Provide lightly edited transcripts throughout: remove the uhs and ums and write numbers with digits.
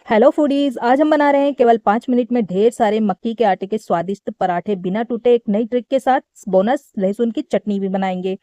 Hello foodies, आज हम बना रहे हैं केवल 5 मिनट में ढेर सारे मक्की के आटे के स्वादिष्ट पराठे बिना टूटे। एक नई ट्रिक के साथ बोनस लहसुन की चटनी भी बनाएंगे।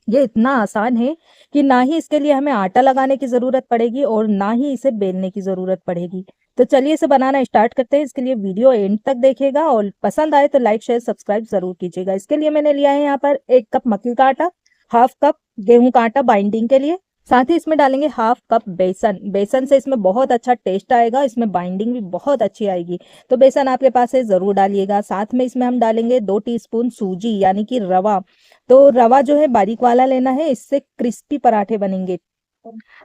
ये इतना आसान है कि ना ही इसके लिए हमें आटा लगाने की ज़रूरत पड़ेगी और ना ही इसे बेलने की ज़रूरत पड़ेगी। तो चलिए इसे बनाना स्टार्ट करते हैं। इसके लिए वीडियो एंड तक देखिएगा और पसंद आए तो लाइक शेयर सब्सक्राइब ज़रूर कीजिएगा। इसके लिए मैंने लिया है यहाँ पर 1 कप मक्की का आटा, हाफ कप गेहूं का आटा बाइंडिंग के लिए, साथ ही इसमें डालेंगे हाफ कप बेसन। बेसन से इसमें बहुत अच्छा टेस्ट आएगा, इसमें बाइंडिंग भी बहुत अच्छी आएगी। तो बेसन आपके पास है ज़रूर डालिएगा। साथ में इसमें हम डालेंगे 2 टीस्पून सूजी यानी कि रवा। तो रवा जो है बारीक वाला लेना है, इससे क्रिस्पी पराठे बनेंगे।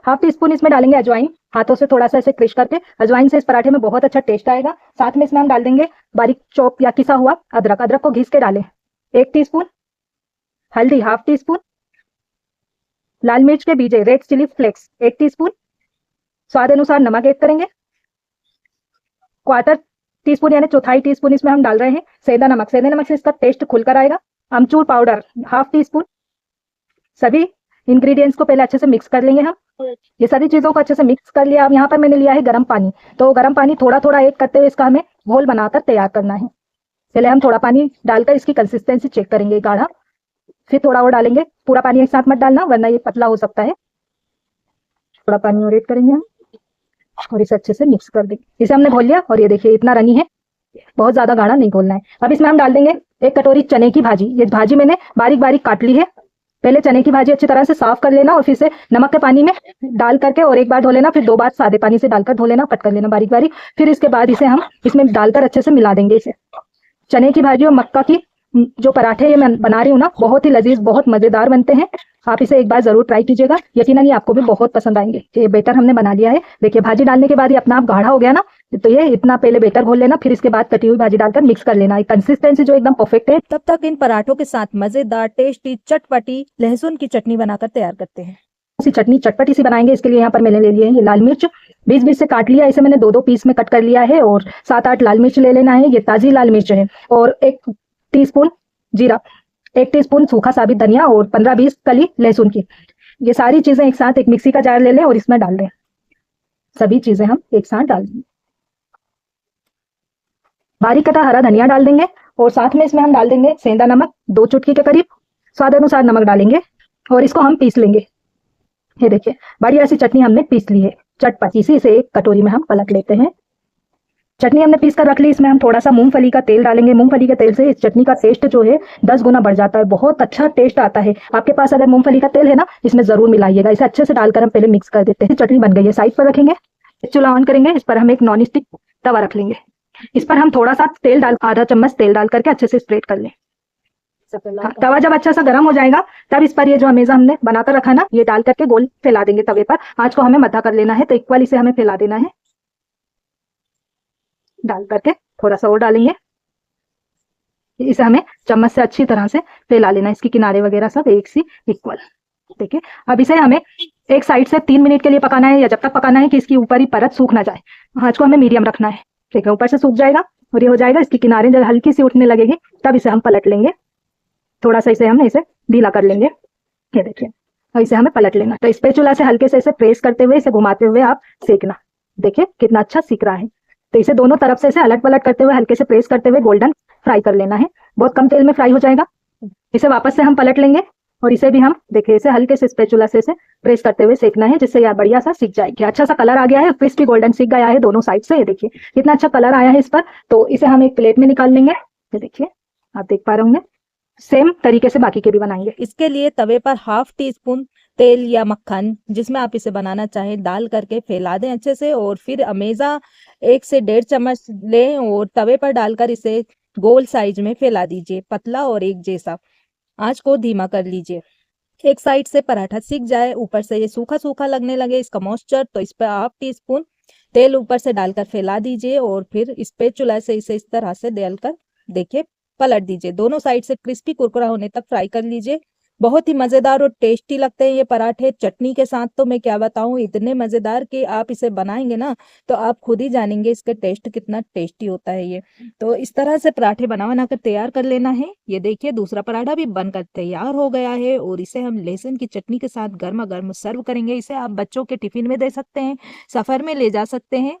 हाफ टी स्पून इसमें डालेंगे अजवाइन, हाथों से थोड़ा सा इसे क्रश करके। अजवाइन से इस पराठे में बहुत अच्छा टेस्ट आएगा। साथ में इसमें हम डाल देंगे बारीक चॉप या किसा हुआ अदरक। अदरक को घिस के डालें। 1 टीस्पून हल्दी, हाफ टी स्पून लाल मिर्च के बीजे रेड चिली फ्लेक्स 1 टीस्पून, स्वाद अनुसार नमक ऐड करेंगे। 1/4 टीस्पून यानी चौथाई टीस्पून इसमें हम डाल रहे हैं सेंधा नमक। सेंधे नमक से इसका टेस्ट खुलकर आएगा। अमचूर पाउडर हाफ टी स्पून। सभी इंग्रेडिएंट्स को पहले अच्छे से मिक्स कर लेंगे हम। ये सभी चीजों को अच्छे से मिक्स कर लिया। अब यहाँ पर मैंने लिया है गर्म पानी। तो गर्म पानी थोड़ा थोड़ा ऐड करते हुए इसका हमें घोल बनाकर तैयार करना है। पहले हम थोड़ा पानी डालकर इसकी कंसिस्टेंसी चेक करेंगे गाढ़ा, फिर थोड़ा और डालेंगे। पूरा पानी एक साथ मत डालना वरना ये पतला हो सकता है। थोड़ा पानी और ऐड करेंगे हम और इसे अच्छे से मिक्स कर देंगे। इसे हमने घोल लिया और ये देखिए इतना रनी है, बहुत ज्यादा गाढ़ा नहीं घोलना है। अब इसमें हम डाल देंगे 1 कटोरी चने की भाजी। ये भाजी मैंने बारीक बारीक काट ली है। पहले चने की भाजी अच्छी तरह से साफ कर लेना और फिर से नमक के पानी में डाल करके और एक बार धो लेना, फिर 2 बार सादे पानी से डालकर धो लेना, कट कर लेना बारीक बारीक। फिर इसके बाद इसे हम इसमें डालकर अच्छे से मिला देंगे। इसे चने की भाजी और मक्का की जो पराठे ये मैं बना रही हूँ ना, बहुत ही लजीज बहुत मजेदार बनते हैं। आप इसे एक बार जरूर ट्राई कीजिएगा, यकीनन ये आपको भी बहुत पसंद आएंगे। ये बेटर हमने बना लिया है। देखिए भाजी डालने के बाद ये अपना आप गाढ़ा हो गया ना, तो ये इतना पहले बेटर घोल लेना, फिर इसके बाद कटी हुई भाजी डालकर मिक्स कर लेना। कंसिस्टेंसी जो एकदम परफेक्ट है। तब तक इन पराठों के साथ मजेदार टेस्टी चटपटी लहसुन की चटनी बनाकर तैयार करते हैं। चटनी चटपटी सी बनाएंगे, इसके लिए यहाँ पर मैंने ले लिए हैं ये लाल मिर्च, बीच बीच से काट लिया। इसे मैंने 2-2 पीस में कट कर लिया है और 7-8 लाल मिर्च ले लेना है। ये ताजी लाल मिर्च है। और 1 टीस्पून जीरा, 1 टीस्पून सूखा साबित धनिया और 15-20 कली लहसुन की। ये सारी चीजें एक साथ एक मिक्सी का जार ले लें और इसमें डाल दें। सभी चीजें हम एक साथ डाल देंगे। बारीक कटा हरा धनिया डाल देंगे और साथ में इसमें हम डाल देंगे सेंधा नमक 2 चुटकी के करीब, स्वाद अनुसार नमक डालेंगे और इसको हम पीस लेंगे। ये देखिए बढ़िया सी चटनी हमने पीस ली है, चटपटी सी। इसे एक कटोरी में हम पलट लेते हैं। चटनी हमने पीस कर रख ली। इसमें हम थोड़ा सा मूंगफली का तेल डालेंगे। मूंगफली के तेल से इस चटनी का टेस्ट जो है 10 गुना बढ़ जाता है, बहुत अच्छा टेस्ट आता है। आपके पास अगर मूंगफली का तेल है ना, इसमें जरूर मिलाइएगा। इसे अच्छे से डालकर हम पहले मिक्स कर देते हैं। चटनी बन गई है, साइड पर रखेंगे। चूल्हा ऑन करेंगे। इस पर हम एक नॉन स्टिक तवा रख लेंगे। इस पर हम थोड़ा सा तेल डाल, आधा चम्मच तेल डाल करके अच्छे से स्प्रेड कर लें। तवा जब अच्छा सा गर्म हो जाएगा तब इस पर ये जो हमेशा हमने बनाकर रखा ना, ये डाल करके गोल फैला देंगे तवे पर। आंच को हमें मद्दा कर लेना है, तो इक्वल इसे हमें फैला देना है। डाल करके थोड़ा सा और डालेंगे। इसे हमें चम्मच से अच्छी तरह से फैला लेना, इसकी किनारे वगैरह सब एक सी इक्वल। देखिए अब इसे हमें एक साइड से 3 मिनट के लिए पकाना है, या जब तक पकाना है कि इसकी ऊपर ही परत सूख ना जाए। आंच को हमें मीडियम रखना है। ठीक है, ऊपर से सूख जाएगा और ये हो जाएगा। इसकी किनारे जब हल्की सी उठने लगेगी तब इसे हम पलट लेंगे। थोड़ा सा इसे हम इसे ढीला कर लेंगे। ये देखिए, और इसे हमें पलट लेना। तो स्पैचुला से हल्के से इसे प्रेस करते हुए, इसे घुमाते हुए आप सेकना। देखिए कितना अच्छा सीख रहा है। तो इसे दोनों तरफ से इसे अलट पलट करते हुए, हल्के से प्रेस करते हुए गोल्डन फ्राई कर लेना है। बहुत कम तेल में फ्राई हो जाएगा। इसे वापस से हम पलट लेंगे और इसे भी हम देखिए इसे हल्के से स्पैचुला से इसे प्रेस करते हुए सेकना है, जिससे यह बढ़िया सा सीख जाएगी। अच्छा सा कलर आ गया है, क्रिस्पी गोल्डन सीख गया है दोनों साइड से। ये देखिए कितना अच्छा कलर आया है इस पर। तो इसे हम एक प्लेट में निकाल लेंगे। ये देखिए आप देख पा रहे होंगे। सेम तरीके से बाकी के भी बनाएंगे। इसके लिए तवे पर हाफ टी स्पून तेल या मक्खन, जिसमें आप इसे बनाना चाहें, डाल करके फैला दें अच्छे से। और फिर अमेज़ा 1 से 1.5 चम्मच लें और तवे पर डालकर इसे गोल साइज में फैला दीजिए, पतला और एक जैसा। आंच को धीमा कर लीजिए। एक साइड से पराठा सिक जाए, ऊपर से ये सूखा सूखा लगने लगे इसका मॉइस्चर, तो इस पर हाफ टी स्पून तेल ऊपर से डालकर फैला दीजिए और फिर स्पैचुला से इसे इस तरह से डालकर देखिए पलट दीजिए। दोनों साइड से क्रिस्पी कुरकुरा होने तक फ्राई कर लीजिए। बहुत ही मजेदार और टेस्टी लगते हैं ये पराठे। चटनी के साथ तो मैं क्या बताऊं, इतने मजेदार कि आप इसे बनाएंगे ना तो आप खुद ही जानेंगे इसका टेस्ट कितना टेस्टी होता है ये। तो इस तरह से पराठे बना कर तैयार कर लेना है। ये देखिए दूसरा पराठा भी बनकर तैयार हो गया है और इसे हम लहसुन की चटनी के साथ गर्मा गर्म सर्व करेंगे। इसे आप बच्चों के टिफिन में दे सकते हैं, सफर में ले जा सकते हैं।